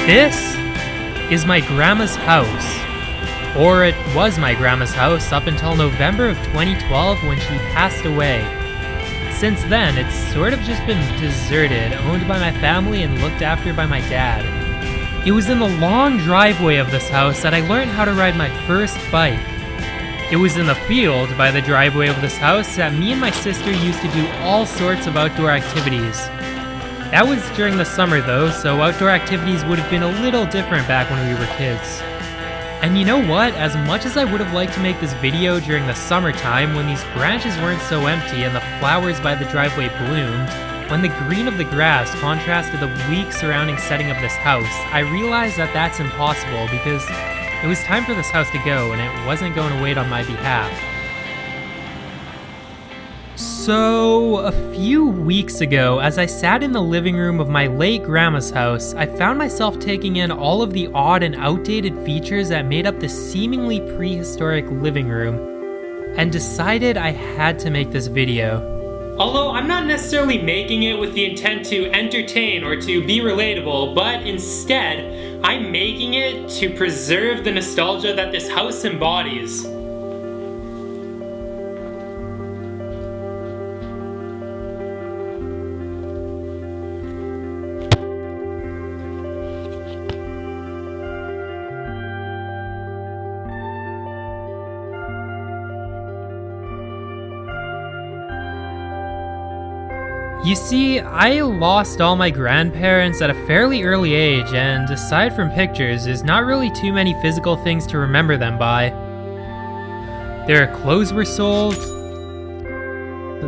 This is my grandma's house. Or it was my grandma's house up until November of 2012 when she passed away. Since then, it's sort of just been deserted, owned by my family and looked after by my dad. It was in the long driveway of this house that I learned how to ride my first bike. It was in the field by the driveway of this house that me and my sister used to do all sorts of outdoor activities. That was during the summer though, so outdoor activities would have been a little different back when we were kids. And you know what? As much as I would have liked to make this video during the summertime when these branches weren't so empty and the flowers by the driveway bloomed, when the green of the grass contrasted the bleak surrounding setting of this house, I realized that that's impossible because it was time for this house to go and it wasn't going to wait on my behalf. So, a few weeks ago, as I sat in the living room of my late grandma's house, I found myself taking in all of the odd and outdated features that made up this seemingly prehistoric living room, and decided I had to make this video. Although I'm not necessarily making it with the intent to entertain or to be relatable, but instead, I'm making it to preserve the nostalgia that this house embodies. You see, I lost all my grandparents at a fairly early age, and aside from pictures, there's not really too many physical things to remember them by. Their clothes were sold,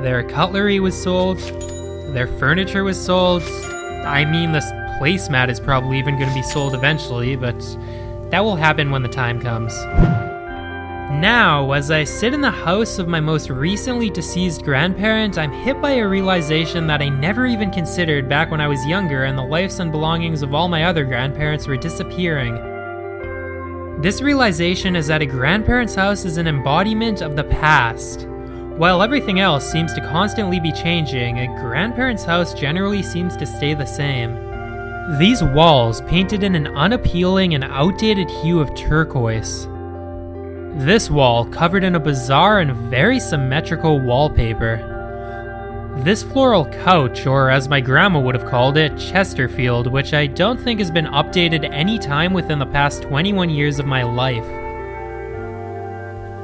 their cutlery was sold, their furniture was sold. I mean, this placemat is probably even going to be sold eventually, but that will happen when the time comes. Now, as I sit in the house of my most recently deceased grandparent, I'm hit by a realization that I never even considered back when I was younger and the lives and belongings of all my other grandparents were disappearing. This realization is that a grandparent's house is an embodiment of the past. While everything else seems to constantly be changing, a grandparent's house generally seems to stay the same. These walls painted in an unappealing and outdated hue of turquoise. This wall covered in a bizarre and very symmetrical wallpaper. This floral couch, or as my grandma would have called it, Chesterfield, which I don't think has been updated any time within the past 21 years of my life.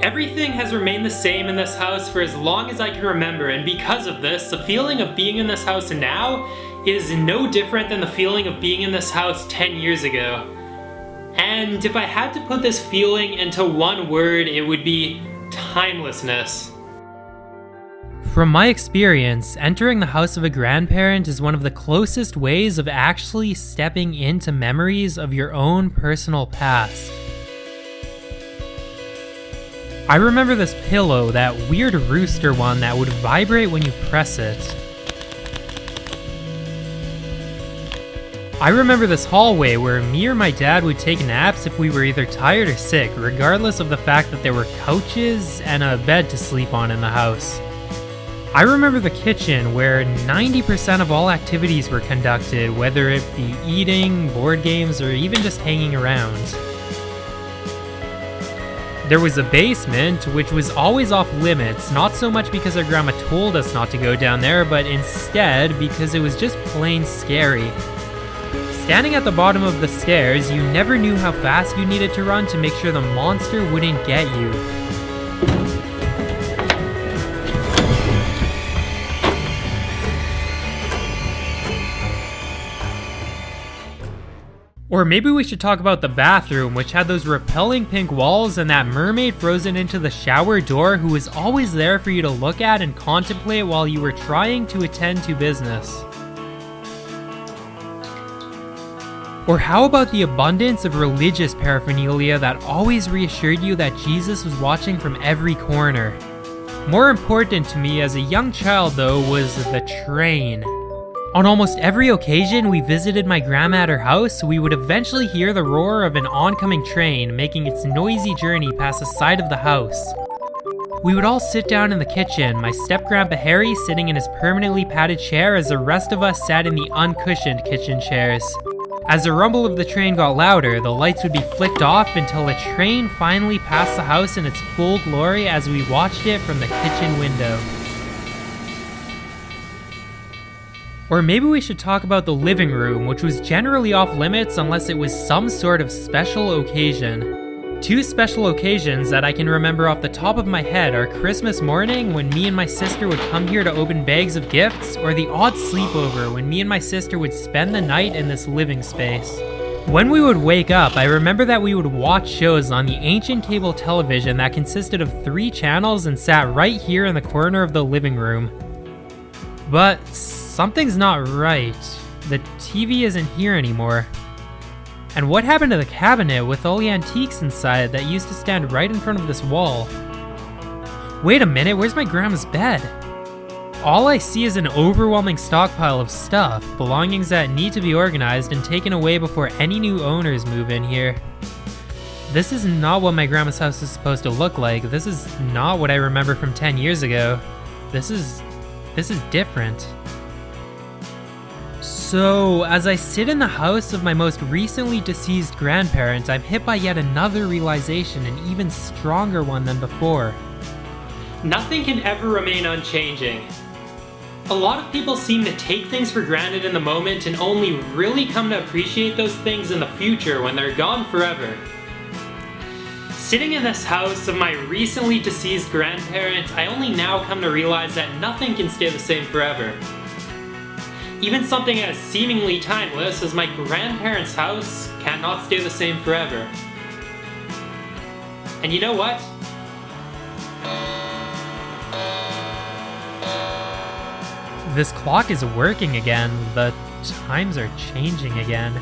Everything has remained the same in this house for as long as I can remember, and because of this, the feeling of being in this house now is no different than the feeling of being in this house 10 years ago. And if I had to put this feeling into one word, it would be timelessness. From my experience, entering the house of a grandparent is one of the closest ways of actually stepping into memories of your own personal past. I remember this pillow, that weird rooster one that would vibrate when you press it. I remember this hallway where me or my dad would take naps if we were either tired or sick, regardless of the fact that there were couches and a bed to sleep on in the house. I remember the kitchen where 90% of all activities were conducted, whether it be eating, board games, or even just hanging around. There was a basement, which was always off limits, not so much because our grandma told us not to go down there, but instead because it was just plain scary. Standing at the bottom of the stairs, you never knew how fast you needed to run to make sure the monster wouldn't get you. Or maybe we should talk about the bathroom, which had those repelling pink walls and that mermaid frozen into the shower door who was always there for you to look at and contemplate while you were trying to attend to business. Or how about the abundance of religious paraphernalia that always reassured you that Jesus was watching from every corner? More important to me as a young child, though, was the train. On almost every occasion we visited my grandma at her house, we would eventually hear the roar of an oncoming train making its noisy journey past the side of the house. We would all sit down in the kitchen, my step-grandpa Harry sitting in his permanently padded chair as the rest of us sat in the uncushioned kitchen chairs. As the rumble of the train got louder, the lights would be flicked off until the train finally passed the house in its full glory as we watched it from the kitchen window. Or maybe we should talk about the living room, which was generally off limits unless it was some sort of special occasion. Two special occasions that I can remember off the top of my head are Christmas morning, when me and my sister would come here to open bags of gifts, or the odd sleepover when me and my sister would spend the night in this living space. When we would wake up, I remember that we would watch shows on the ancient cable television that consisted of 3 channels and sat right here in the corner of the living room. But something's not right. The TV isn't here anymore. And what happened to the cabinet with all the antiques inside that used to stand right in front of this wall? Wait a minute, where's my grandma's bed? All I see is an overwhelming stockpile of stuff, belongings that need to be organized and taken away before any new owners move in here. This is not what my grandma's house is supposed to look like. This is not what I remember from 10 years ago. This is different. So, as I sit in the house of my most recently deceased grandparents, I'm hit by yet another realization, an even stronger one than before. Nothing can ever remain unchanging. A lot of people seem to take things for granted in the moment and only really come to appreciate those things in the future when they're gone forever. Sitting in this house of my recently deceased grandparents, I only now come to realize that nothing can stay the same forever. Even something as seemingly timeless as my grandparents' house cannot stay the same forever. And you know what? This clock is working again. The times are changing again.